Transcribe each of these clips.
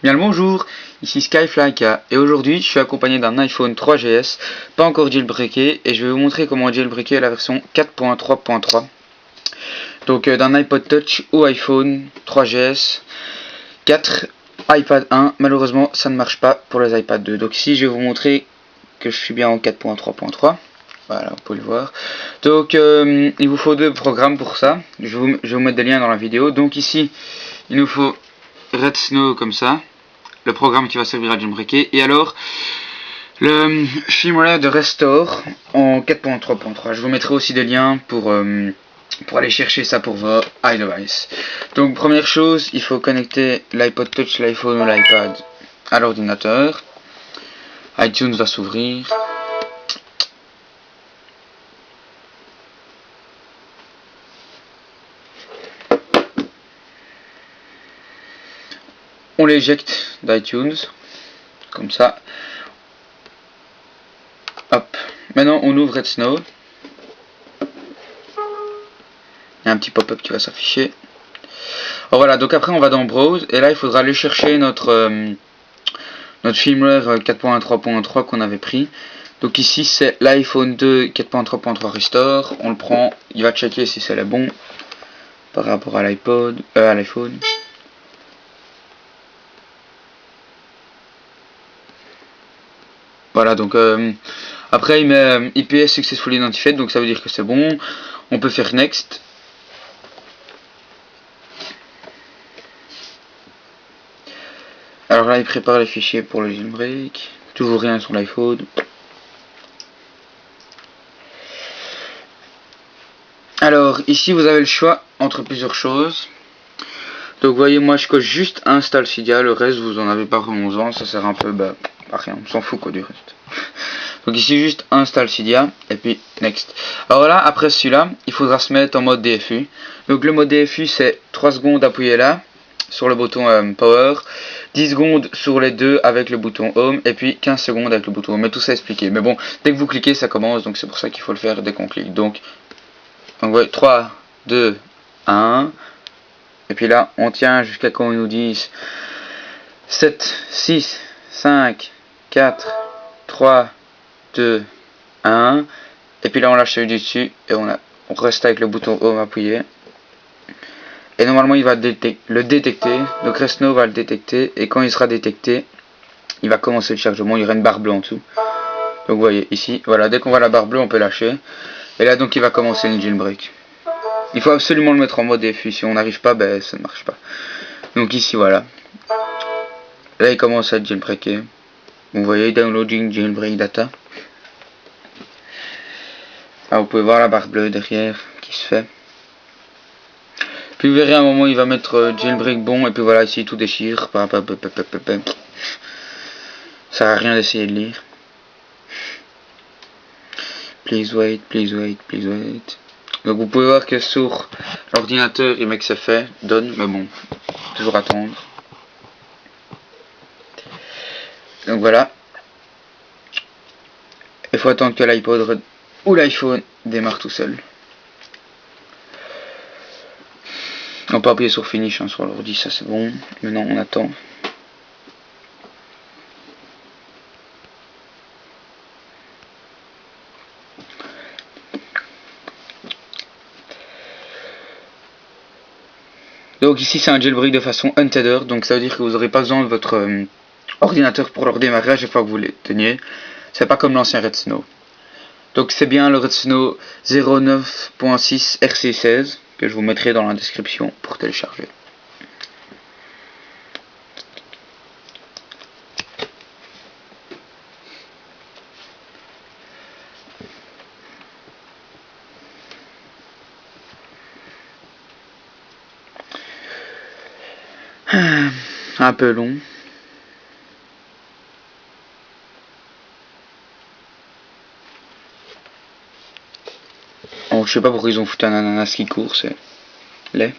Bien le bonjour, ici Skyflyka et aujourd'hui je suis accompagné d'un iPhone 3GS, pas encore jailbreaké, et je vais vous montrer comment jailbreaker la version 4.3.3. Donc d'un iPod Touch au iPhone 3GS 4, iPad 1, malheureusement ça ne marche pas pour les iPad 2. Donc ici je vais vous montrer que je suis bien en 4.3.3. Voilà, vous pouvez le voir. Donc il vous faut deux programmes pour ça. Je vais vous mettre des liens dans la vidéo. Donc ici il nous faut Red Snow comme ça, le programme qui va servir à jailbreaker, et alors le firmware de Restore en 4.3.3. Je vous mettrai aussi des liens pour aller chercher ça pour vos iDevice. Donc première chose, il faut connecter l'iPod Touch, l'iPhone ou l'iPad à l'ordinateur. iTunes va s'ouvrir. On l'éjecte d'iTunes, comme ça. Hop. Maintenant on ouvre Red Snow. Il y a un petit pop-up qui va s'afficher. Alors voilà, donc après on va dans Browse, et là il faudra aller chercher notre firmware 4.3.3 qu'on avait pris. Donc ici c'est l'iPhone 2 4.3.3 Restore. On le prend, il va checker si c'est le bon par rapport à l'iPod, à l'iPhone. Voilà, donc après il met IPS successfully identified, donc ça veut dire que c'est bon. On peut faire next. Alors là il prépare les fichiers pour le jailbreak. Toujours rien sur l'iPhone. Alors ici vous avez le choix entre plusieurs choses. Donc vous voyez, moi je coche juste install Cydia, le reste vous en avez pas vraiment besoin, ça sert un peu à rien, on s'en fout quoi du reste. Donc ici juste install Cydia et puis next. Alors là après celui-là il faudra se mettre en mode DFU. Donc le mode DFU c'est 3 secondes appuyez là sur le bouton power, 10 secondes sur les deux avec le bouton home et puis 15 secondes avec le bouton home. Mais tout ça expliqué. Mais bon, dès que vous cliquez ça commence, donc c'est pour ça qu'il faut le faire dès qu'on clique. Donc ouais, 3, 2, 1. Et puis là, on tient jusqu'à quand ils nous disent 7, 6, 5, 4, 3, 2, 1. Et puis là, on lâche celui du dessus et on reste avec le bouton home appuyé. Et normalement, il va le détecter. Donc Restno va le détecter. Et quand il sera détecté, il va commencer le chargement. Il y aura une barre bleue en dessous. Donc vous voyez ici, voilà, dès qu'on voit la barre bleue, on peut lâcher. Et là, donc, il va commencer une jailbreak. Il faut absolument le mettre en mode DFU, si on n'arrive pas, ben ça ne marche pas. Donc ici voilà. Là il commence à être jailbreaké. Vous voyez, downloading jailbreak data. Là vous pouvez voir la barre bleue derrière qui se fait. Puis vous verrez à un moment il va mettre jailbreak bon, et puis voilà ici tout déchire. Ça sert à rien d'essayer de lire. Please wait, please wait, please wait. Donc vous pouvez voir que sur l'ordinateur il met que c'est fait, donne, mais bon, toujours attendre. Donc voilà. Il faut attendre que l'iPod ou l'iPhone démarre tout seul. On peut appuyer sur finish hein, sur l'ordi, ça c'est bon. Maintenant on attend. Donc ici c'est un jailbreak de façon untethered, donc ça veut dire que vous n'aurez pas besoin de votre ordinateur pour leur démarrer à chaque fois que vous les teniez. C'est pas comme l'ancien Red Snow. Donc c'est bien le Red Snow 09.6 RC16 que je vous mettrai dans la description pour télécharger. Un peu long. Oh, je sais pas pourquoi ils ont foutu un ananas qui court, c'est laid.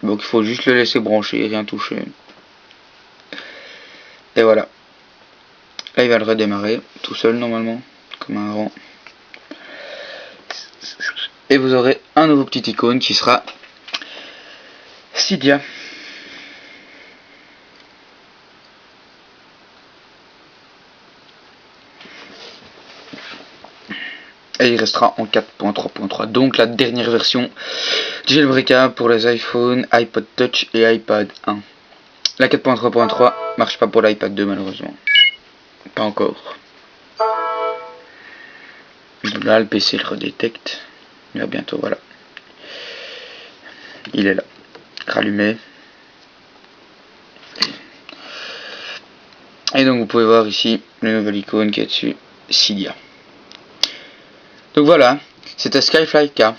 Donc il faut juste le laisser brancher et rien toucher. Et voilà. Là il va le redémarrer tout seul normalement, comme un rang. et vous aurez un nouveau petit icône qui sera Cydia. Et il restera en 4.3.3, donc la dernière version jailbreakable pour les iPhone, iPod Touch et iPad 1. La 4.3.3 marche pas pour l'iPad 2 malheureusement. Pas encore. Là le PC le redétecte. Il va bientôt, voilà. Il est là. Rallumé. Et donc vous pouvez voir ici le nouvel icône qui est dessus, Cydia. Donc voilà, c'était Skyfly K.